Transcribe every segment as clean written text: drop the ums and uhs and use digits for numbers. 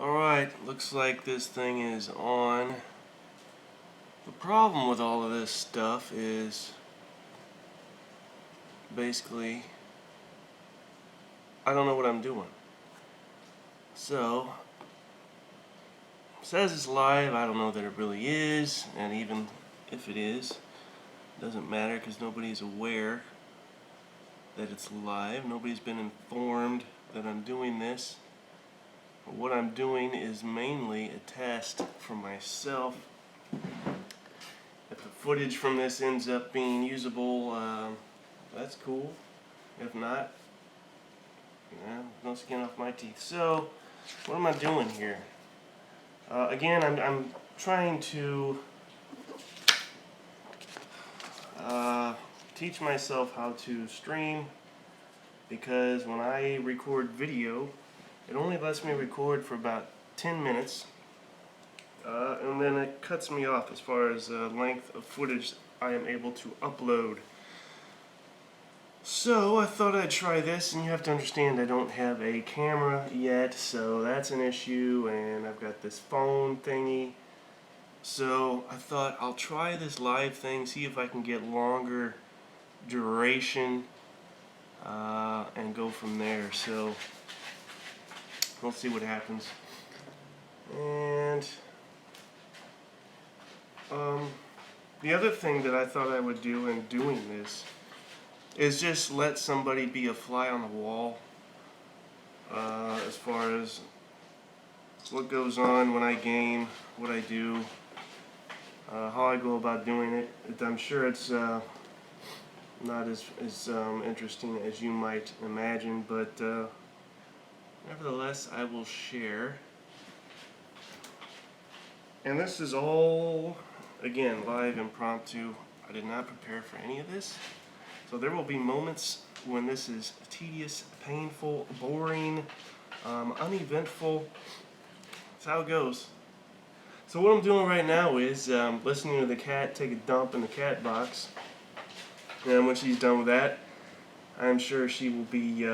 Alright, looks like this thing is on. The problem with all of this stuff is basically I don't know what I'm doing. So, it says it's live. I don't know that it really is, and even if it is, it doesn't matter because nobody's aware that it's live. Nobody's been informed that I'm doing this. But what I'm doing is mainly a test for myself. If the footage from this ends up being usable, that's cool. If not, no skin off my teeth. So, what am I doing here? Again, I'm trying to teach myself how to stream, because when I record video, it only lets me record for about 10 minutes, and then it cuts me off as far as length of footage I am able to upload. So I thought I'd try this, and you have to understand I don't have a camera yet, so that's an issue, and I've got this phone thingy. So I thought I'll try this live thing, see if I can get longer duration, and go from there. So we'll see what happens. And the other thing that I thought I would do in doing this is just let somebody be a fly on the wall, as far as what goes on when I game, what I do, how I go about doing it. I'm sure it's not as interesting as you might imagine, but nevertheless, I will share. And this is all, again, live, impromptu. I did not prepare for any of this. So there will be moments when this is tedious, painful, boring, uneventful. That's how it goes. So what I'm doing right now is listening to the cat take a dump in the cat box. And when she's done with that, I'm sure she will be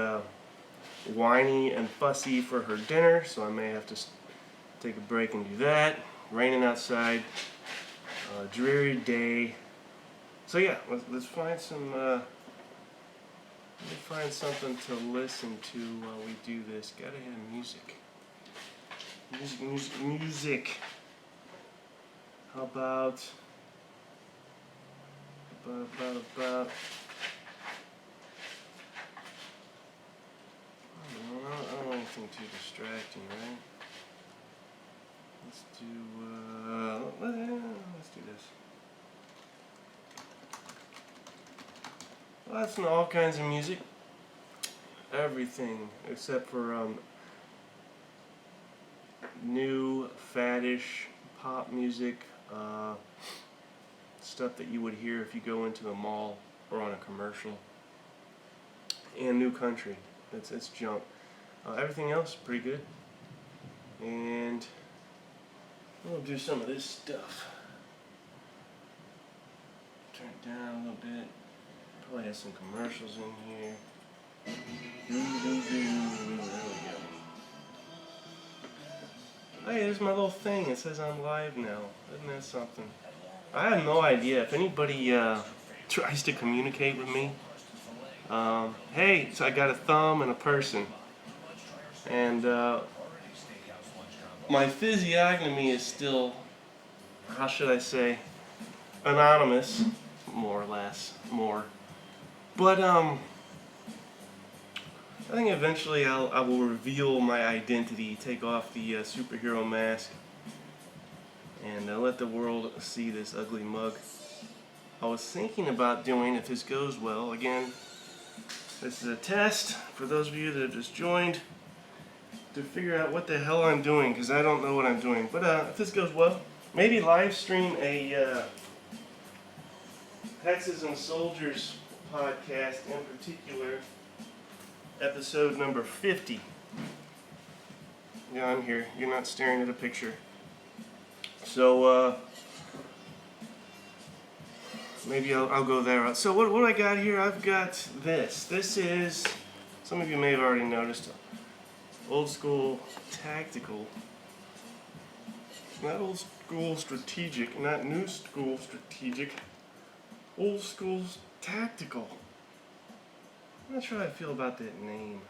whiny and fussy for her dinner. So I may have to take a break and do that. Raining outside, dreary day. So yeah, let's find some. Let me find something to listen to while we do this. Gotta have music. Music. How about? I don't want anything too distracting, right? Let's do this. Well, that's all kinds of music. Everything except for new, faddish pop music, stuff that you would hear if you go into the mall or on a commercial, and new country. It's junk. Everything else pretty good. And we'll do some of this stuff. Turn it down a little bit. Probably have some commercials in here. There we go. Hey, there's my little thing. It says I'm live now. Isn't that something? I have no idea if anybody tries to communicate with me. Hey, so I got a thumb and a person. And my physiognomy is still, how should I say, anonymous, more or less, more. But I think eventually I will reveal my identity, take off the superhero mask, and let the world see this ugly mug. I was thinking about doing, if this goes well, again, this is a test for those of you that have just joined, to figure out what the hell I'm doing, because I don't know what I'm doing. But if this goes well, maybe live stream a Texas and Soldiers podcast, in particular, episode number 50. Yeah, I'm here. You're not staring at a picture. So, maybe I'll go there. So what I got here, I've got this. This is, some of you may have already noticed, old school tactical Not old school strategic, not new school strategic. Old school tactical. I'm not sure how I feel about that name.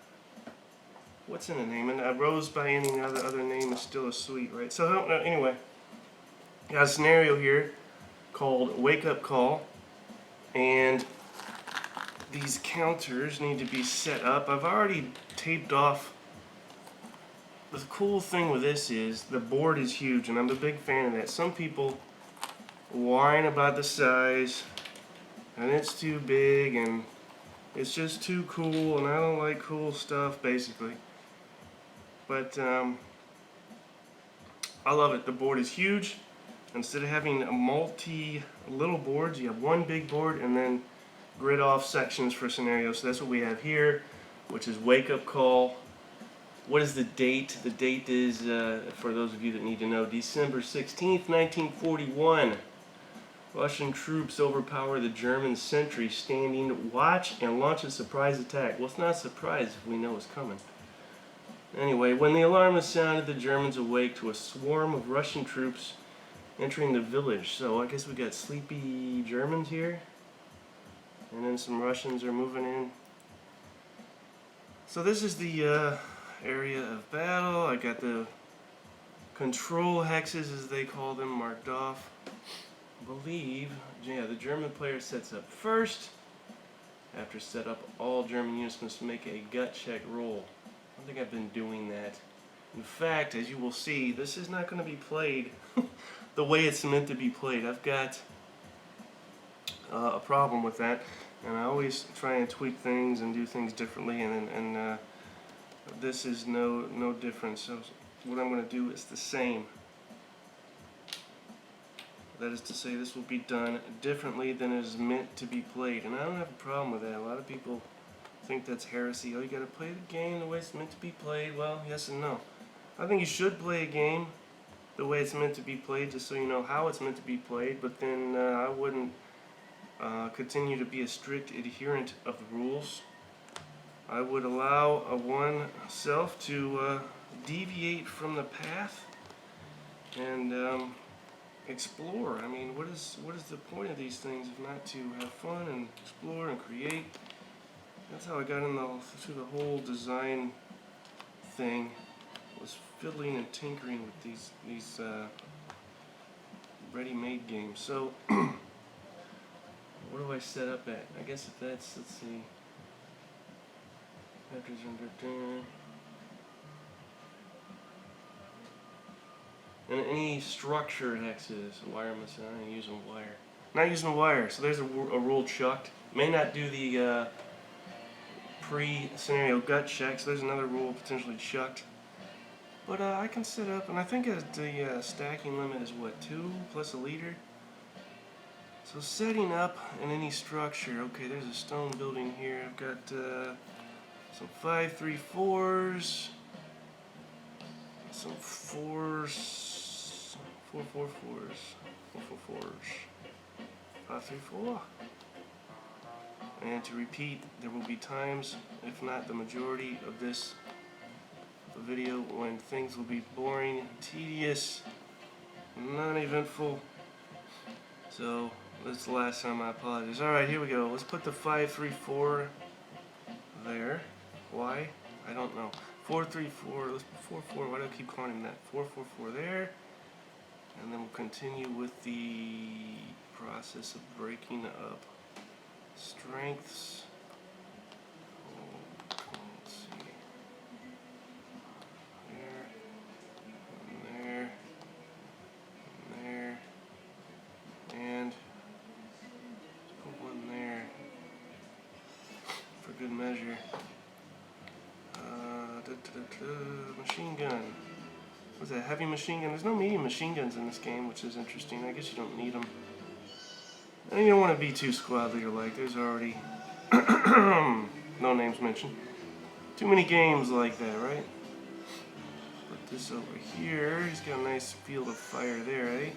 What's in a name? And Rose by any other name is still a sweet, right? So anyway, got a scenario here called Wake Up Call, and these counters need to be set up. I've already taped off. The cool thing with this is the board is huge, and I'm a big fan of that. Some people whine about the size, and it's too big, and it's just too cool, and I don't like cool stuff, basically. But I love it. The board is huge. Instead of having a little boards, you have one big board and then grid off sections for scenarios. So that's what we have here, which is Wake Up Call. What is the date? The date is, for those of you that need to know, December 16th, 1941. Russian troops overpower the German sentry standing watch and launch a surprise attack. Well, it's not a surprise if we know it's coming. Anyway, when the alarm is sounded, the Germans awake to a swarm of Russian troops entering the village. So I guess we got sleepy Germans here, and then some Russians are moving in. So this is the area of battle. I got the control hexes, as they call them, marked off. I believe, yeah, the German player sets up first. After setup, all German units must make a gut check roll. I don't think I've been doing that. In fact, as you will see, this is not going to be played the way it's meant to be played. I've got a problem with that, and I always try and tweak things and do things differently, and this is no different. So what I'm going to do is the same. That is to say, this will be done differently than it is meant to be played, and I don't have a problem with that. A lot of people think that's heresy. Oh, you got to play the game the way it's meant to be played. Well, yes and no. I think you should play a game the way it's meant to be played, just so you know how it's meant to be played. But then I wouldn't continue to be a strict adherent of the rules. I would allow oneself to deviate from the path and explore. I mean, what is the point of these things if not to have fun and explore and create? That's how I got through the whole design thing, was fiddling and tinkering with these ready-made games. So, what do I set up at? I guess if that's, let's see, and any structured hexes, wire missing. I ain't using wire. Not using wire. So there's a rule chucked. May not do the pre-scenario gut check. So there's another rule potentially chucked. But I can set up, and I think the stacking limit is what, 2 plus a leader. So setting up in any structure. Okay, there's a stone building here. I've got some 5-3-4s, some 4s. 4-4-4s, 4-4-4s, 5-3-4. And to repeat, there will be times, if not the majority of this video, when things will be boring, tedious, non-eventful. So that's the last time. I apologize. All right, here we go. Let's put the 5-3-4 there. Why? I don't know. 4-3-4. Let's 4-4. Why do I keep calling him that? 4-4-4 there. And then we'll continue with the process of breaking up strengths. Oh, let's see. There, and there, and let's put one there for good measure. Machine gun. What's that, heavy machine gun? There's no medium machine guns in this game, which is interesting. I guess you don't need them. And you don't want to be too squad leader-like. There's already no names mentioned. Too many games like that, right? Put this over here. He's got a nice field of fire there, eh?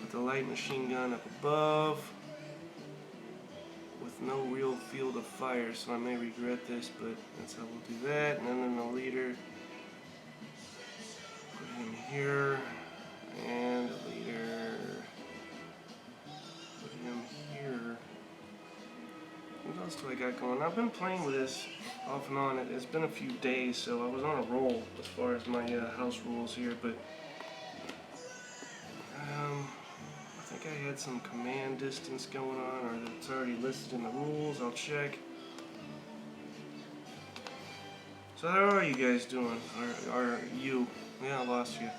Put the light machine gun up above with no real field of fire, so I may regret this, but that's how we'll do that. And then the leader, put him here. else do I got going? I've been playing with this off and on. It's been a few days, so I was on a roll as far as my house rules here, but I think I had some command distance going on, or it's already listed in the rules. I'll check. So how are you guys doing? Are you? Yeah, I lost you.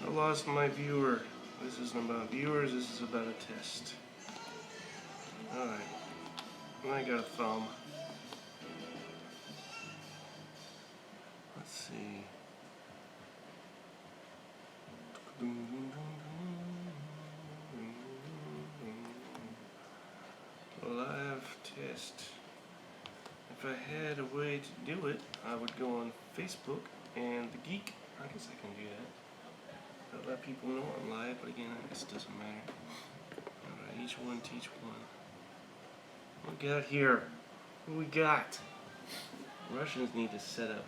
I lost my viewer. This isn't about viewers, this is about a test. Alright. I got a thumb. Let's see. Live test. If I had a way to do it, I would go on Facebook and The Geek. I guess I can do that. I'll let people know I'm live, but again, I guess it doesn't matter. Alright, each one teach one. What we got here? What we got? Russians need to set up.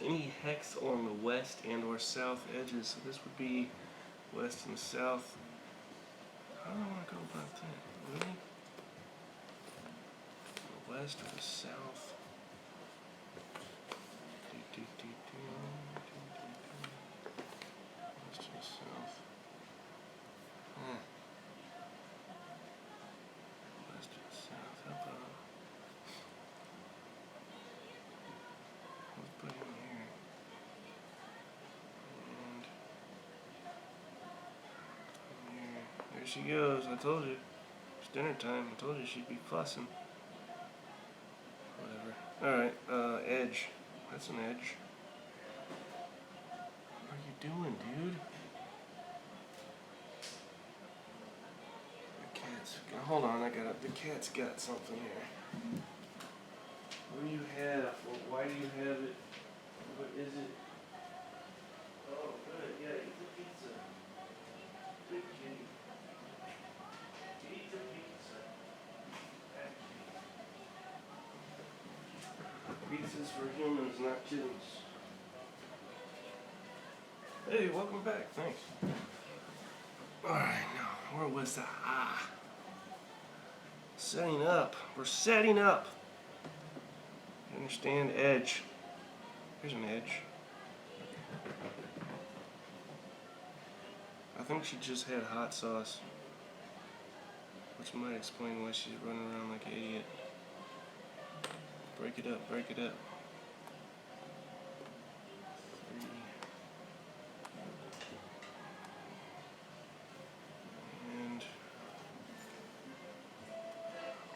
Any hex along the west and or south edges. So this would be west and south. How do I want to go about that? Really? The west or the south? West or south? West or south? How about? Let's put him here. And here. There she goes. I told you. It's dinner time. I told you she'd be fussing. Whatever. Alright, edge. That's an edge. What are you doing, dude? The cat's... Hold on, the cat's got something here. What do you have? Why do you have it? What is it? Oh, good. Yeah, eat the pizza. Good kitty. Eat the pizza. Pizza's for humans, not kittens. Hey, welcome back. Thanks. Alright, now, where was that? Setting up. We're setting up. You understand? Edge. Here's an edge. I think she just had hot sauce, which might explain why she's running around like an idiot. Break it up, break it up. 3. And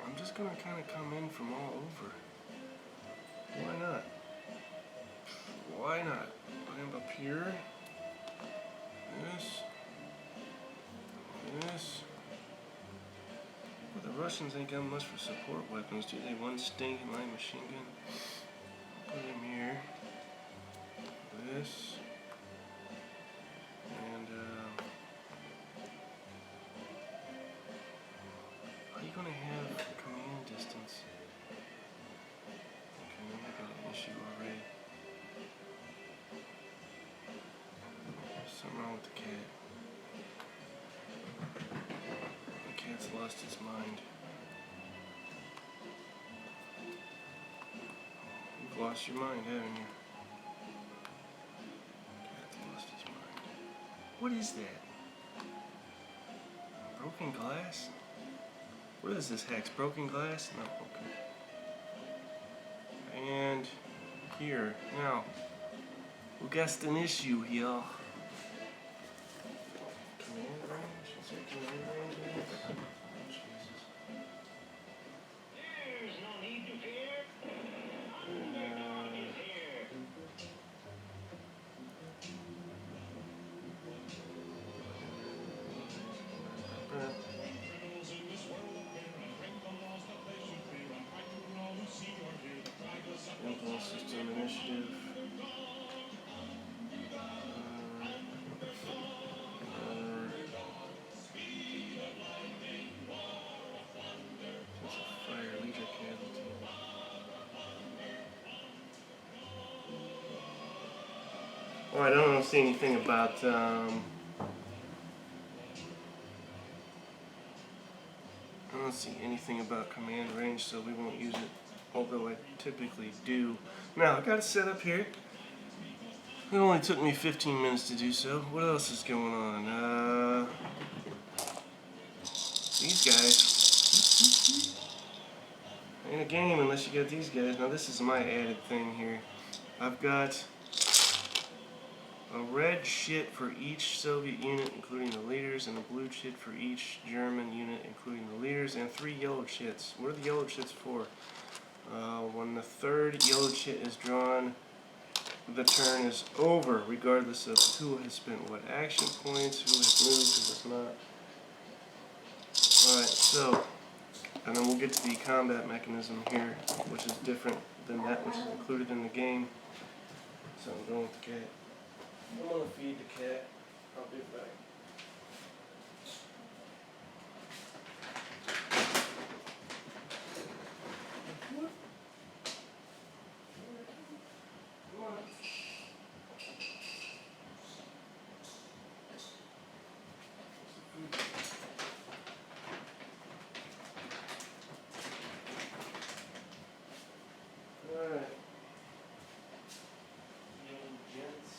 I'm just gonna kind of come in from all over. Why not? Why not? Climb up here. This. This. Well, the Russians ain't got much for support weapons, do they? One stinking light machine gun. Put him here. This. And, are you gonna have command distance? Okay, maybe I got an issue already. There's something wrong with the cat. The cat's lost his mind. You've lost your mind, haven't you? Cat's lost his mind. What is that? Broken glass? What is this hex? Broken glass? No, okay. And here. Now, we got an issue here. Command range? Is there command range in this? Oh, Jesus. There's no need to fear. Underdog is here. Criminals in this world can run, break the laws that they should be run. Fight to all who see or hear the cry goes up. Impulse system initiative. Fire leader casualty. Oh, I don't see anything about. I don't see anything about command range, so we won't use it. Although I typically do. Now I got it set up here. It only took me 15 minutes to do so. What else is going on? These guys. Ain't a game unless you get these guys. Now this is my added thing here. I've got a red shit for each Soviet unit, including the leaders, and a blue shit for each German unit, including the leaders, and 3 yellow shits. What are the yellow shits for? When the 3rd yellow shit is drawn, the turn is over, regardless of who has spent what action points, who has moved, who has not. Alright, so, and then we'll get to the combat mechanism here, which is different than that which is included in the game. So I'm going with the cat. I'm gonna feed the cat. I'll be back. Alright. Young gents.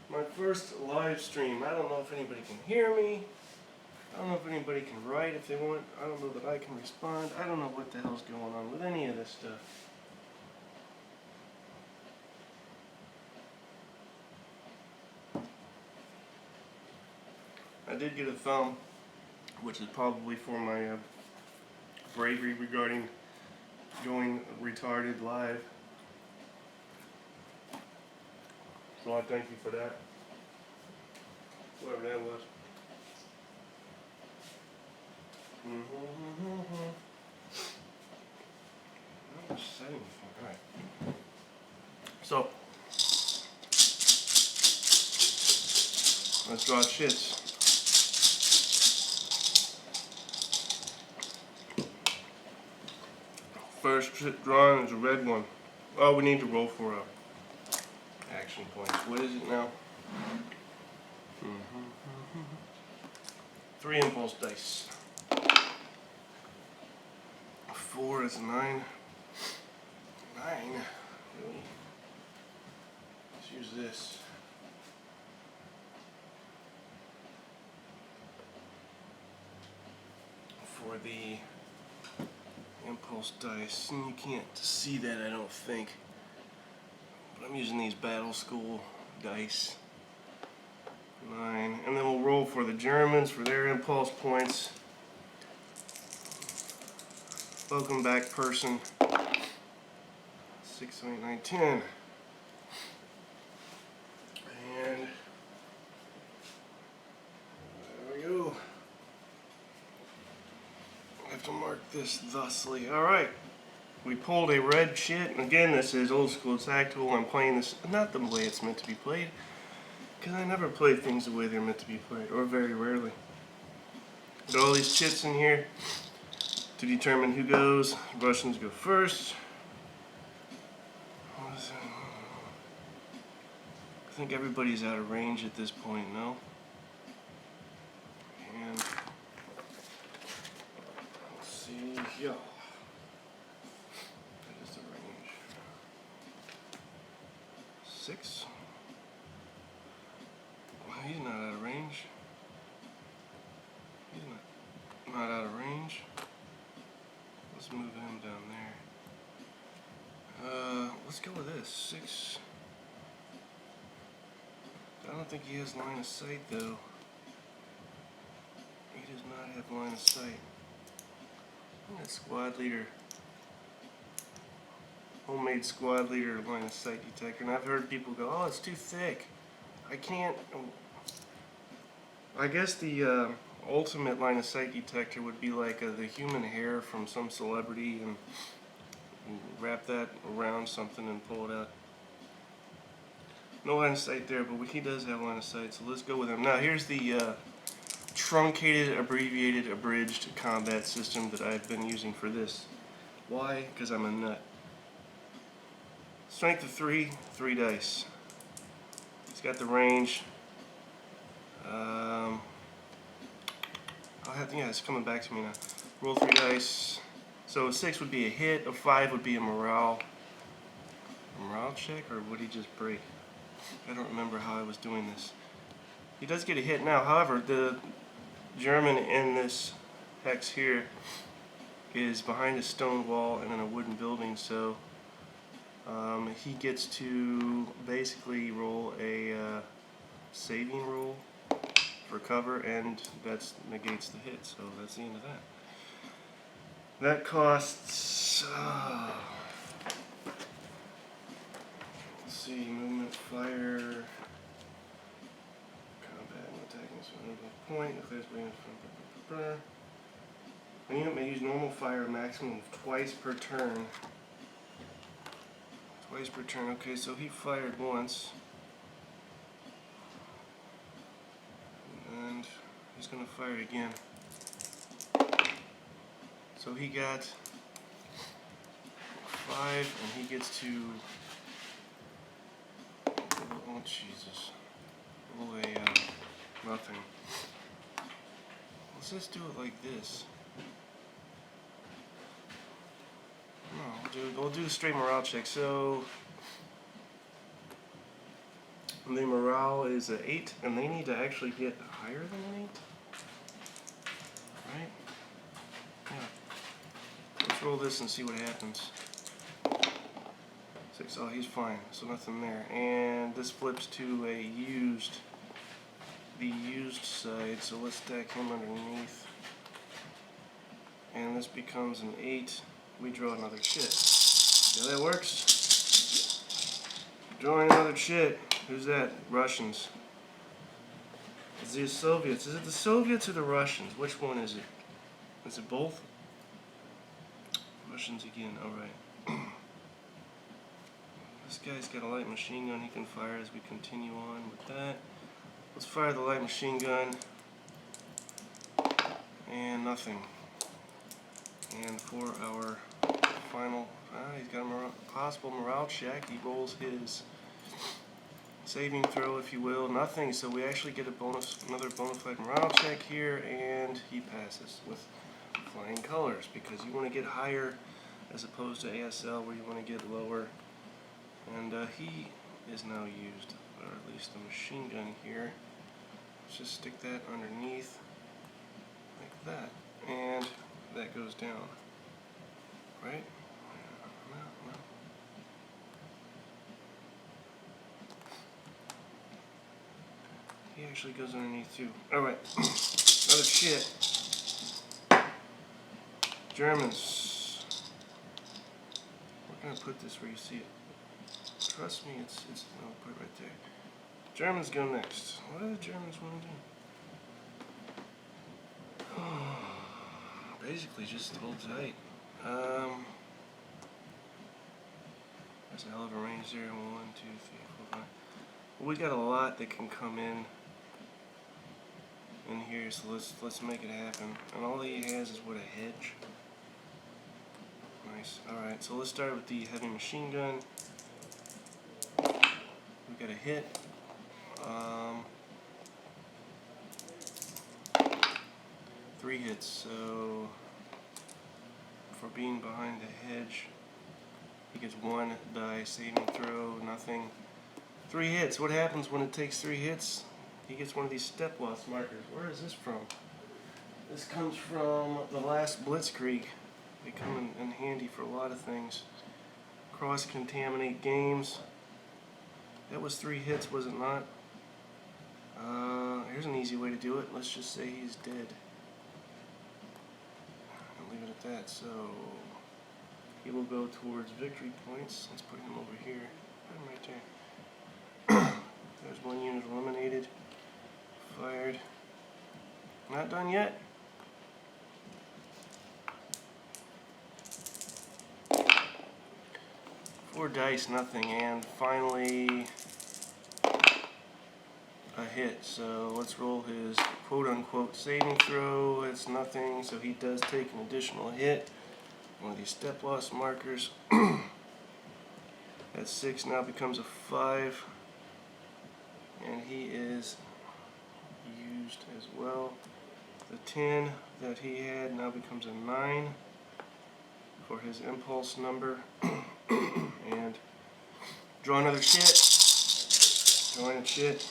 My first live stream. I don't know if anybody can hear me. I don't know if anybody can write if they want. I don't know that I can respond. I don't know what the hell's going on with any of this stuff. I did get a thumb, which is probably for my bravery regarding going retarded live. So I thank you for that. Whoever that was. I don't say anything. Alright. So, let's draw shits. First shit drawn is a red one. Oh, we need to roll for action points. What is it now? 3 impulse dice. 4 is 9. 9? Really? Let's use this. For the impulse dice. And you can't see that, I don't think. But I'm using these battle school dice. 9. And then we'll roll for the Germans for their impulse points. Welcome back, person. 6, 8, 9, 10. And there we go. I have to mark this thusly. Alright. We pulled a red shit. And again, this is old school tactical. I'm playing this not the way it's meant to be played. Because I never play things the way they're meant to be played. Or very rarely. Got all these chits in here to determine who goes. Russians go first. I think everybody's out of range at this point, no? And let's see, yeah. That is the range. 6. Well, he's not out of range. He's not out of range. Let's move him down there. Let's go with this. 6. I don't think he has line of sight, though. He does not have line of sight. That squad leader. Homemade squad leader line of sight detector. And I've heard people go, oh, it's too thick. I can't. I guess the ultimate line of sight detector would be like the human hair from some celebrity and wrap that around something and pull it out. No line of sight there, but he does have line of sight, so let's go with him. Now here's the truncated, abbreviated, abridged combat system that I've been using for this. Why? Because I'm a nut. Strength of 3, 3 dice. It's got the range. Yeah, it's coming back to me now. Roll 3 dice. So a 6 would be a hit, a 5 would be a morale check, or would he just break? I don't remember how I was doing this. He does get a hit now. However, the German in this hex here is behind a stone wall and in a wooden building, so he gets to basically roll a saving roll for cover, and that negates the hit, so that's the end of that. That costs, let's see, movement, fire, combat, and attacking, so point, if there's an unit may use normal fire a maximum of twice per turn. Twice per turn, okay, so he fired once. And he's gonna fire again. So he got 5, and he gets to, oh Jesus, roll a nothing. Let's just do it like this. No, we'll do a straight morale check. So the morale is an 8, and they need to actually get higher than an 8, right? Yeah. Let's roll this and see what happens. 6. Oh, he's fine. So nothing there. And this flips to the used side. So let's stack him underneath. And this becomes an 8. We draw another chit. Yeah, that works. Drawing another chit. Who's that? Russians. It's the Soviets. Is it the Soviets or the Russians? Which one is it? Is it both? Russians again. Alright. This guy's got a light machine gun he can fire as we continue on with that. Let's fire the light machine gun. And nothing. And for our final, he's got a possible morale check. He rolls his saving throw, if you will. Nothing. So we actually get another bona fide morale check here, and he passes with flying colors, because you want to get higher as opposed to ASL where you want to get lower. And he is now used, or at least the machine gun here. Let's just stick that underneath like that, and that goes down, right? No. He actually goes underneath too. Alright, another shit. Germans. We're gonna put this where you see it. Trust me, it's no, put it right there. Germans go next. What do the Germans want to do? Basically, just hold tight. There's a hell of a range there. 1, 2, 3, 4, 5. Well, we got a lot that can come in here, so let's make it happen. And all he has is what, a hedge. Nice. All right, so let's start with the heavy machine gun. We got a hit. 3 hits, so for being behind the hedge, he gets 1 die, saving throw, nothing. 3 hits. What happens when it takes 3 hits? He gets one of these step loss markers. Where is this from? This comes from the last Blitzkrieg. They come in handy for a lot of things. Cross-contaminate games. That was 3 hits, was it not? Here's an easy way to do it. Let's just say he's dead. I'll leave it at that. So he will go towards victory points. Let's put him over here. Put him right there. There's 1 unit eliminated. Fired. Not done yet. Four dice, nothing, and finally a hit. So let's roll his quote-unquote saving throw. It's nothing, so he does take an additional hit. One of these step loss markers. That 6 now becomes a 5. And he is used as well. The 10 that he had now becomes a 9 for his impulse number. And draw another shit. Drawing a shit.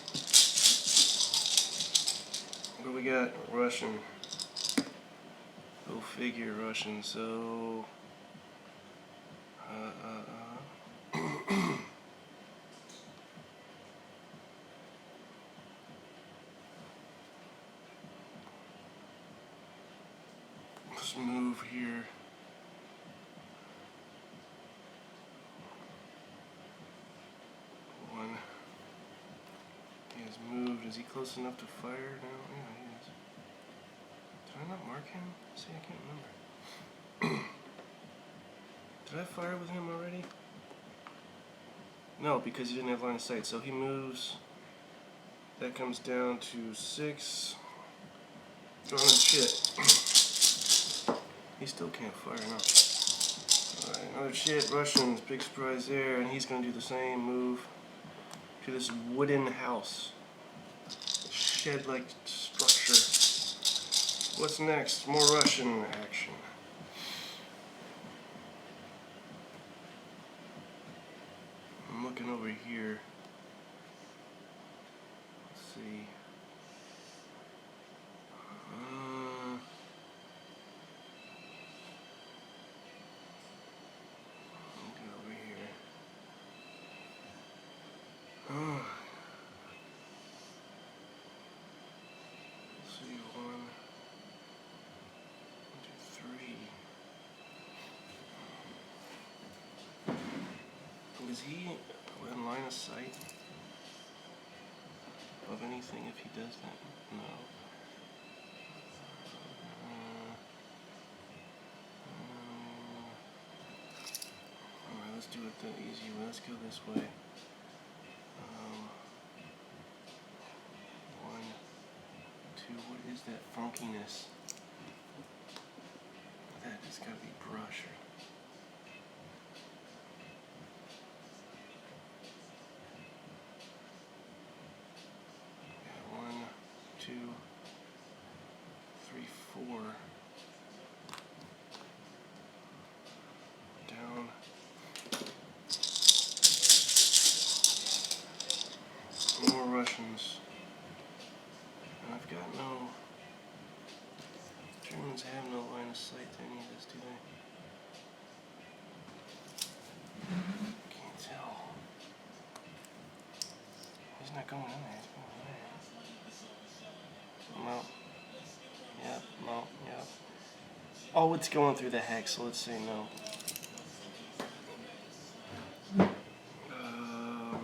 What do we got? Russian. Go figure, Russian. So let's move here. One. He has moved. Is he close enough to fire now? Yeah, he is. Did I not mark him? See, I can't remember. Did I fire with him already? No, because he didn't have line of sight. So he moves. That comes down to 6. Drawing shit. He still can't fire now. Alright, another shit. Russians. Big surprise there. And he's going to do the same move to this wooden house. Shed-like structure. What's next? More Russian action. I'm looking over here. Let's see. Get over here. Let's see. 1, 2, 3. Is he in line of sight of anything if he does that? No. Alright, let's do it the easy way. Let's go this way. 1, 2. What is that funkiness? That has got to be brush. Yeah, 1, 2, 3, 4. Down. More Russians. And I've got no... Germans have no line of sight to any of this, do they? Can't tell. He's not going in there. He's going in there. No. Yep. No. Yep. Oh, it's going through the hex, so let's say no.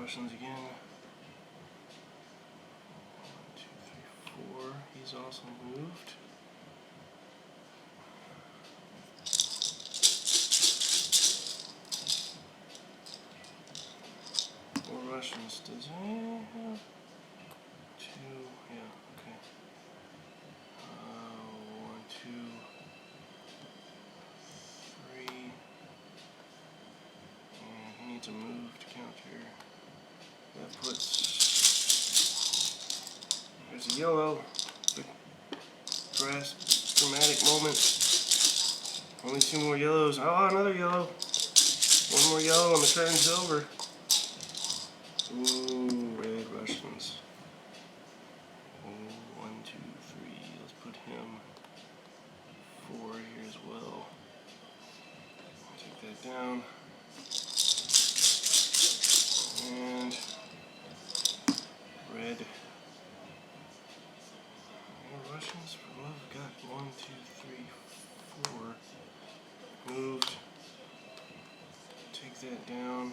Russians again. 1, 2, 3, 4. He's also moved. More Russians. Does he have 2? Yeah, okay. 1, 2, 3. And he needs a move to counter. That puts. There's a yellow. The dramatic moment. Only 2 more yellows. Oh, another yellow. 1 more yellow and the turn's over. Ooh, red Russians. Ooh, 1, 2, 3. Let's put him 4 here as well. Take that down. And red. More Russians for love of God. 1, 2, 3, 4. Moved. Take that down.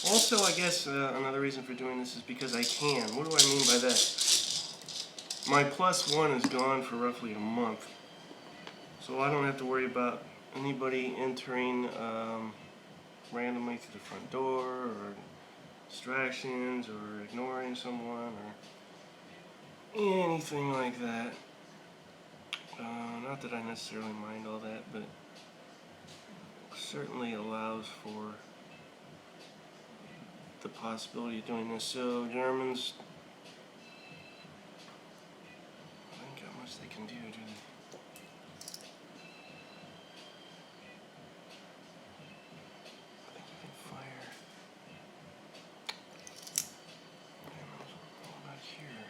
Also, I guess another reason for doing this is because I can. What do I mean by that? my +1 is gone for roughly a month. So I don't have to worry about anybody entering randomly through the front door, or distractions, or ignoring someone, or anything like that. Not that I necessarily mind all that, but it certainly allows for the possibility of doing this. So Germans, I think how much they can do, do they? I think you can fire. What about here?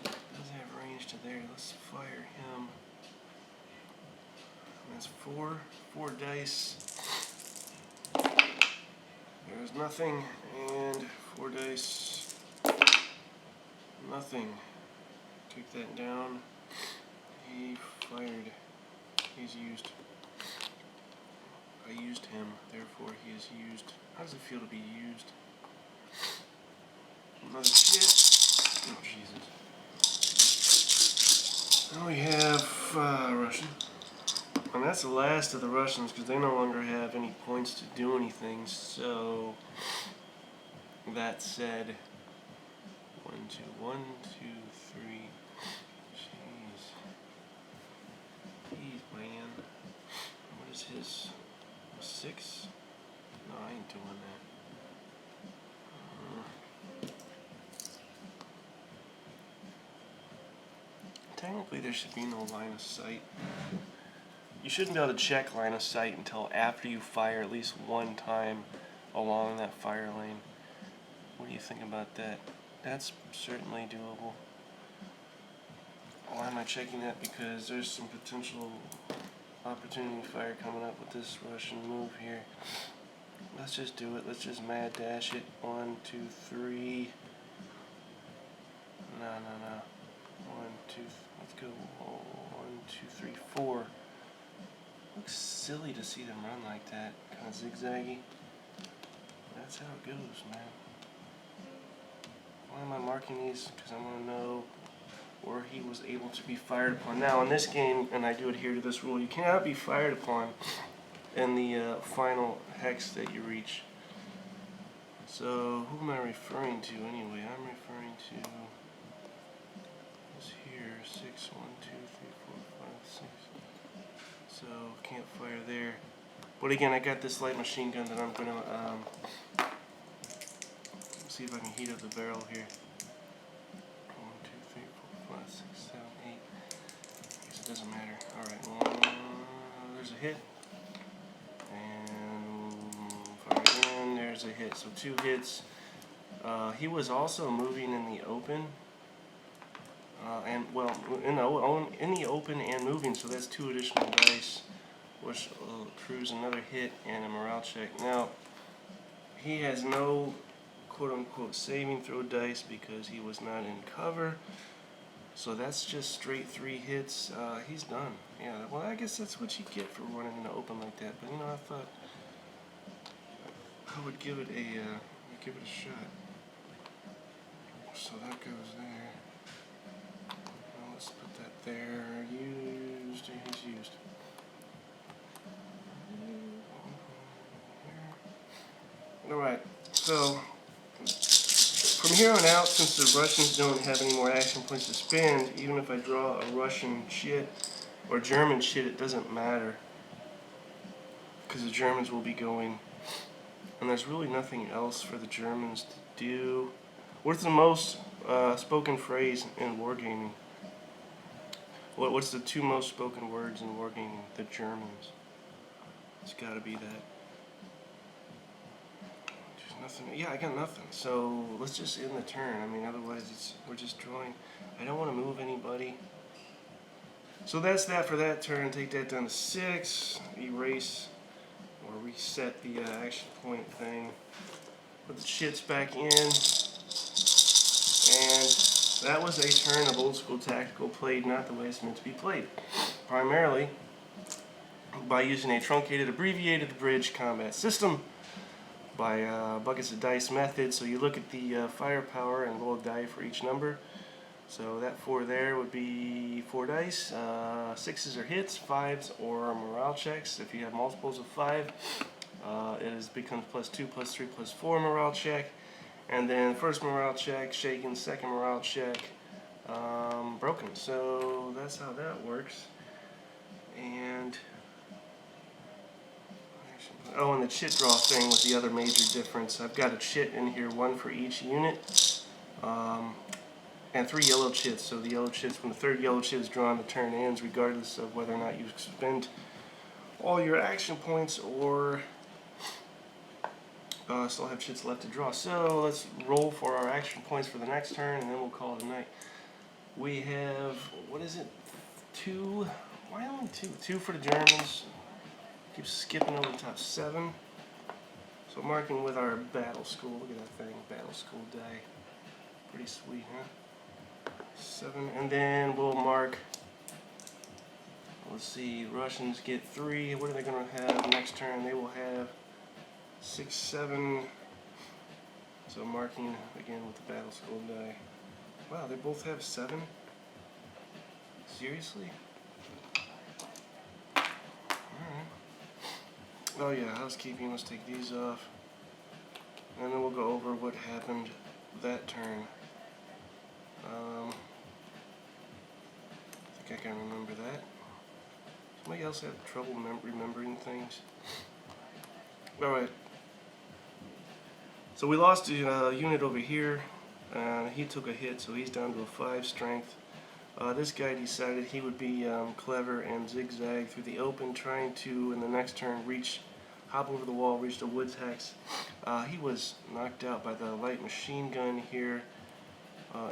Does have range to there. Let's fire him. That's four dice. There's nothing, and 4 dice. Nothing. Take that down. He fired. He's used. I used him, therefore he is used. How does it feel to be used? Another shit. Oh, Jesus. Now we have Russian. And that's the last of the Russians, because they no longer have any points to do anything. So, that said, 1, 2, 1, 2, 3. Jeez. Jeez, man. What is his? 6? No, I ain't doing that. Technically, there should be no line of sight. You shouldn't be able to check line of sight until after you fire at least one time along that fire lane. What do you think about that? That's certainly doable. Why am I checking that? Because there's some potential opportunity fire coming up with this Russian move here. Let's just do it. Let's just mad dash it. 1, 2, 3. No. 1, 2. Let's go. 1, 2, 3, 4. Looks silly to see them run like that, kind of zigzaggy. That's how it goes, man. Why am I marking these? Because I want to know where he was able to be fired upon. Now, in this game, and I do adhere to this rule, you cannot be fired upon in the final hex that you reach. So, who am I referring to anyway? I'm referring to this here, 6, 1, 2, 3, 4, 5, 6. So, can't fire there. But again, I got this light machine gun that I'm going to see if I can heat up the barrel here. 1, 2, 3, 4, 5, 6, 7, 8. I guess it doesn't matter. Alright, there's a hit. And fire again, there's a hit. So 2 hits. He was also moving in the open. In the open and moving, so that's 2 additional dice, which accrues another hit and a morale check. Now, he has no quote-unquote saving throw dice because he was not in cover, so that's just straight 3 hits. He's done. Yeah, well, I guess that's what you get for running in the open like that. But you know, I thought I would give it a shot. So that goes there. Let's put that there. Used. He's used. Alright, so from here on out, since the Russians don't have any more action points to spend, even if I draw a Russian shit or German shit, it doesn't matter. Because the Germans will be going. And there's really nothing else for the Germans to do. What's the most spoken phrase in wargaming? What's the 2 most spoken words in wargaming? The Germans. It's got to be that. There's nothing. Yeah, I got nothing. So let's just end the turn. I mean, otherwise we're just drawing. I don't want to move anybody. So that's that for that turn. Take that down to 6. Erase or reset the action point thing. Put the shits back in. And that was a turn of old school tactical played not the way it's meant to be played. Primarily by using a truncated, abbreviated bridge combat system by buckets of dice method. So you look at the firepower and roll a die for each number. So that 4 there would be 4 dice. 6s are hits, 5s or morale checks. If you have multiples of 5, becomes +2, +3, +4 morale check. And then first morale check, shaken, second morale check, broken. So that's how that works. And and the chit draw thing was the other major difference. I've got a chit in here, 1 for each unit, and 3 yellow chits. So the yellow chits, when the third yellow chit is drawn, the turn ends, regardless of whether or not you spend all your action points or still have chits left to draw. So let's roll for our action points for the next turn, and then we'll call it a night. We have, what is it? 2. Why only 2? 2 for the Germans. Keep skipping over the top. 7. So marking with our battle school. Look at that thing, battle school die. Pretty sweet, huh? 7, and then we'll mark. Let's see. Russians get 3. What are they going to have next turn? They will have 6, 7. So marking again with the battle school die. Wow, they both have 7. Seriously? Oh yeah, housekeeping, let's take these off. And then we'll go over what happened that turn. I think I can remember that. Somebody else had trouble remembering things. Alright. So we lost a unit over here. He took a hit, so he's down to a 5 strength. This guy decided he would be clever and zigzag through the open, trying to, in the next turn, hop over the wall, reach the woods hex. He was knocked out by the light machine gun here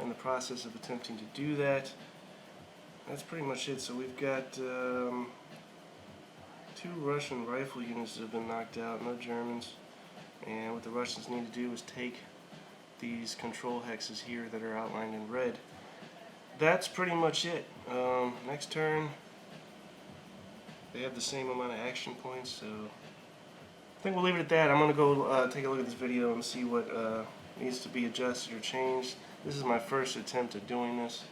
in the process of attempting to do that. That's pretty much it. So we've got 2 Russian rifle units that have been knocked out, no Germans. And what the Russians need to do is take these control hexes here that are outlined in red. That's pretty much it. Next turn, they have the same amount of action points, so I think we'll leave it at that. I'm going to go take a look at this video and see what needs to be adjusted or changed. This is my first attempt at doing this,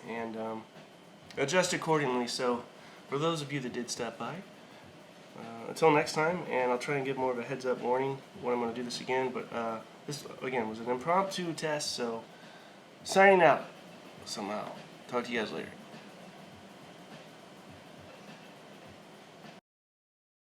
and adjust accordingly. So for those of you that did stop by, until next time, and I'll try and give more of a heads up warning when I'm going to do this again, but this again was an impromptu test, so signing out somehow. Talk to you guys later.